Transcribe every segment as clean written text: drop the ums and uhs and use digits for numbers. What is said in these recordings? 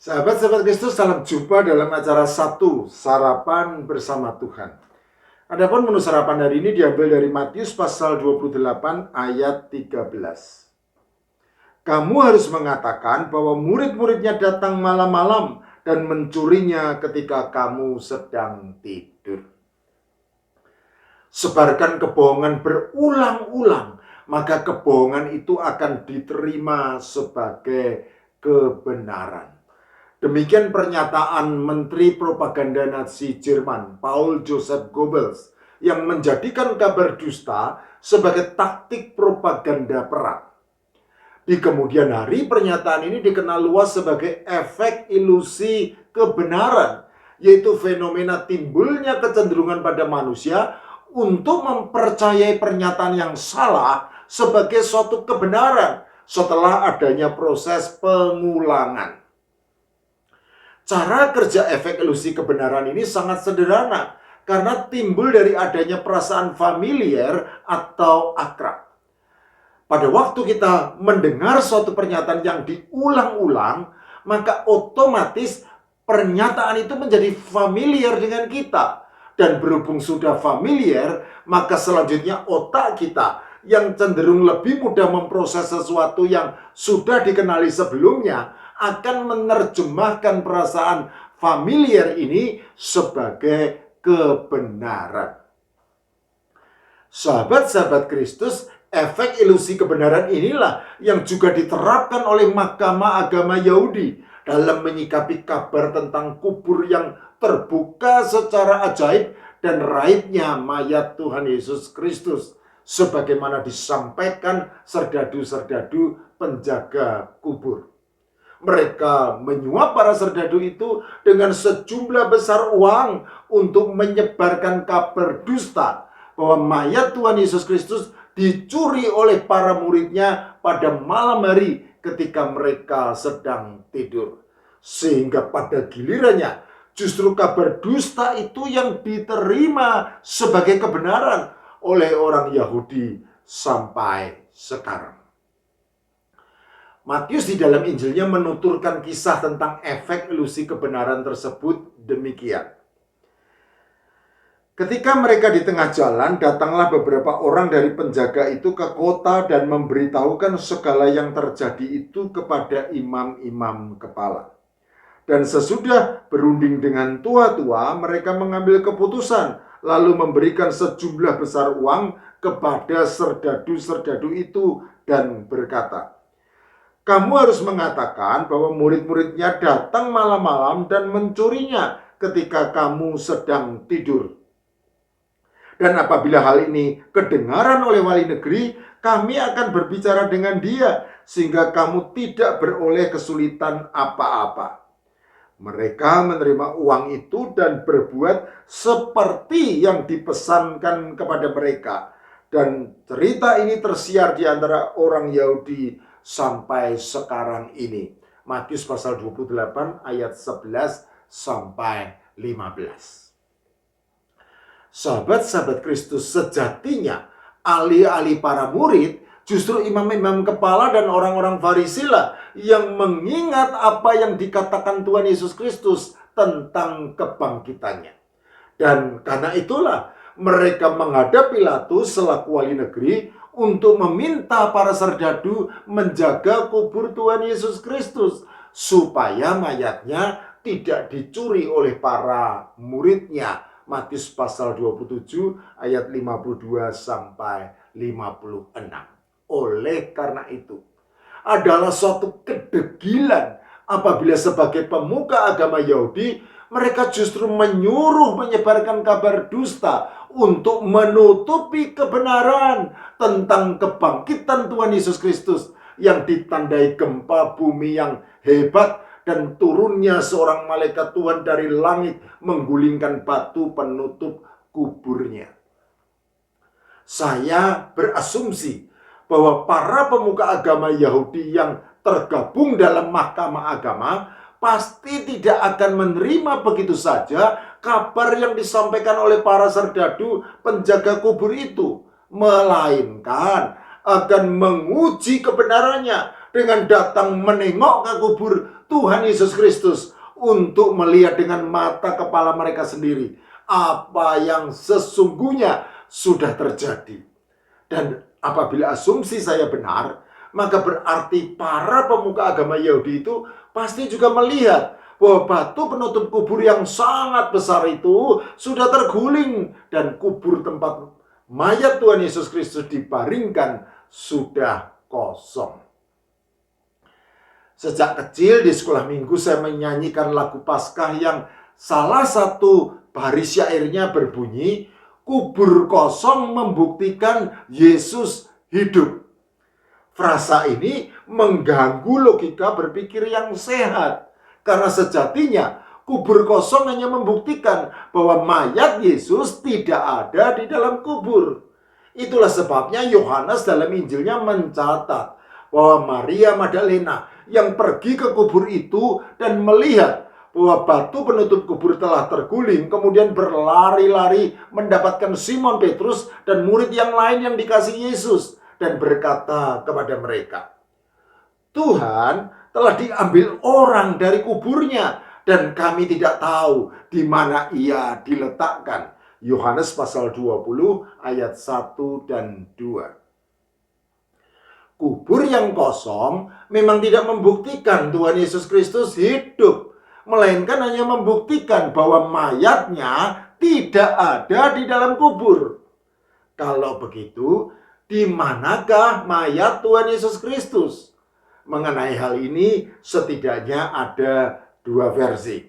Sahabat-sahabat Kristus, salam jumpa dalam acara Sabtu, Sarapan Bersama Tuhan. Adapun menu sarapan hari ini diambil dari Matius pasal 28 ayat 13. Kamu harus mengatakan bahwa murid-muridnya datang malam-malam dan mencurinya ketika kamu sedang tidur. Sebarkan kebohongan berulang-ulang, maka kebohongan itu akan diterima sebagai kebenaran. Demikian pernyataan Menteri Propaganda Nazi Jerman, Paul Joseph Goebbels, yang menjadikan kabar dusta sebagai taktik propaganda perang. Di kemudian hari, pernyataan ini dikenal luas sebagai efek ilusi kebenaran, yaitu fenomena timbulnya kecenderungan pada manusia untuk mempercayai pernyataan yang salah sebagai suatu kebenaran setelah adanya proses pengulangan. Cara kerja efek ilusi kebenaran ini sangat sederhana karena timbul dari adanya perasaan familiar atau akrab. Pada waktu kita mendengar suatu pernyataan yang diulang-ulang, maka otomatis pernyataan itu menjadi familiar dengan kita. Dan berhubung sudah familiar, maka selanjutnya otak kita yang cenderung lebih mudah memproses sesuatu yang sudah dikenali sebelumnya akan menerjemahkan perasaan familiar ini sebagai kebenaran. Sahabat-sahabat Kristus, efek ilusi kebenaran inilah yang juga diterapkan oleh Mahkamah Agama Yahudi dalam menyikapi kabar tentang kubur yang terbuka secara ajaib dan raibnya mayat Tuhan Yesus Kristus, sebagaimana disampaikan serdadu-serdadu penjaga kubur. Mereka menyuap para serdadu itu dengan sejumlah besar uang untuk menyebarkan kabar dusta bahwa mayat Tuhan Yesus Kristus dicuri oleh para muridnya pada malam hari ketika mereka sedang tidur. Sehingga pada gilirannya justru kabar dusta itu yang diterima sebagai kebenaran oleh orang Yahudi sampai sekarang. Matius di dalam Injilnya menuturkan kisah tentang efek ilusi kebenaran tersebut demikian. Ketika mereka di tengah jalan, datanglah beberapa orang dari penjaga itu ke kota dan memberitahukan segala yang terjadi itu kepada imam-imam kepala. Dan sesudah berunding dengan tua-tua, mereka mengambil keputusan, lalu memberikan sejumlah besar uang kepada serdadu-serdadu itu dan berkata, kamu harus mengatakan bahwa murid-muridnya datang malam-malam dan mencurinya ketika kamu sedang tidur. Dan apabila hal ini kedengaran oleh wali negeri, kami akan berbicara dengan dia sehingga kamu tidak beroleh kesulitan apa-apa. Mereka menerima uang itu dan berbuat seperti yang dipesankan kepada mereka. Dan cerita ini tersiar di antara orang Yahudi sampai sekarang ini. Matius pasal 28 ayat 11 sampai 15. Sahabat-sahabat Kristus, sejatinya alih-alih para murid, justru imam-imam kepala dan orang-orang Farisi lah yang mengingat apa yang dikatakan Tuhan Yesus Kristus tentang kebangkitannya. Dan karena itulah mereka menghadap Pilatus selaku wali negeri untuk meminta para serdadu menjaga kubur Tuhan Yesus Kristus supaya mayatnya tidak dicuri oleh para muridnya. Matius pasal 27 ayat 52 sampai 56. Oleh karena itu, adalah suatu kedegilan apabila sebagai pemuka agama Yahudi mereka justru menyuruh menyebarkan kabar dusta untuk menutupi kebenaran tentang kebangkitan Tuhan Yesus Kristus yang ditandai gempa bumi yang hebat dan turunnya seorang malaikat Tuhan dari langit menggulingkan batu penutup kuburnya. Saya berasumsi bahwa para pemuka agama Yahudi yang tergabung dalam mahkamah agama pasti tidak akan menerima begitu saja kabar yang disampaikan oleh para serdadu penjaga kubur itu, melainkan akan menguji kebenarannya dengan datang menengok ke kubur Tuhan Yesus Kristus untuk melihat dengan mata kepala mereka sendiri apa yang sesungguhnya sudah terjadi. Dan apabila asumsi saya benar, maka berarti para pemuka agama Yahudi itu pasti juga melihat bahwa batu penutup kubur yang sangat besar itu sudah terguling dan kubur tempat mayat Tuhan Yesus Kristus dibaringkan sudah kosong. Sejak kecil di sekolah minggu saya menyanyikan lagu Paskah yang salah satu baris syairnya berbunyi, kubur kosong membuktikan Yesus hidup. Frasa ini mengganggu logika berpikir yang sehat. Karena sejatinya kubur kosong hanya membuktikan bahwa mayat Yesus tidak ada di dalam kubur. Itulah sebabnya Yohanes dalam Injilnya mencatat bahwa Maria Magdalena yang pergi ke kubur itu dan melihat bahwa batu penutup kubur telah terguling, kemudian berlari-lari mendapatkan Simon Petrus dan murid yang lain yang dikasihi Yesus dan berkata kepada mereka, Tuhan telah diambil orang dari kuburnya dan kami tidak tahu di mana ia diletakkan. Yohanes pasal 20 ayat 1 dan 2. Kubur yang kosong memang tidak membuktikan Tuhan Yesus Kristus hidup, melainkan hanya membuktikan bahwa mayatnya tidak ada di dalam kubur. Kalau begitu, di manakah mayat Tuhan Yesus Kristus? Mengenai hal ini setidaknya ada dua versi.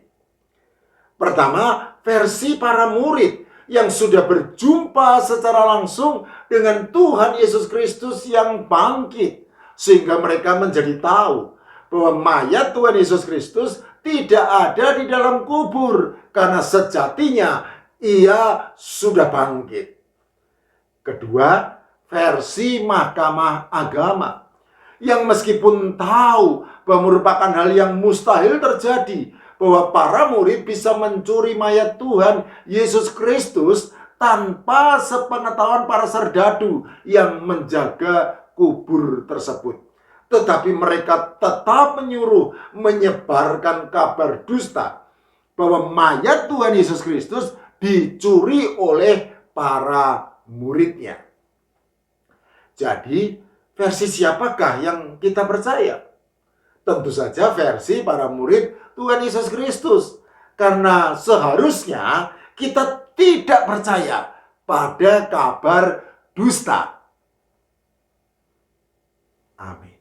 Pertama, versi para murid yang sudah berjumpa secara langsung dengan Tuhan Yesus Kristus yang bangkit, sehingga mereka menjadi tahu bahwa mayat Tuhan Yesus Kristus tidak ada di dalam kubur karena sejatinya ia sudah bangkit. Kedua, versi Mahkamah Agama yang meskipun tahu bahwa merupakan hal yang mustahil terjadi, bahwa para murid bisa mencuri mayat Tuhan Yesus Kristus tanpa sepengetahuan para serdadu yang menjaga kubur tersebut. Tetapi mereka tetap menyuruh menyebarkan kabar dusta bahwa mayat Tuhan Yesus Kristus dicuri oleh para muridnya. Jadi, versi siapakah yang kita percaya? Tentu saja versi para murid Tuhan Yesus Kristus. Karena seharusnya kita tidak percaya pada kabar dusta. Amin.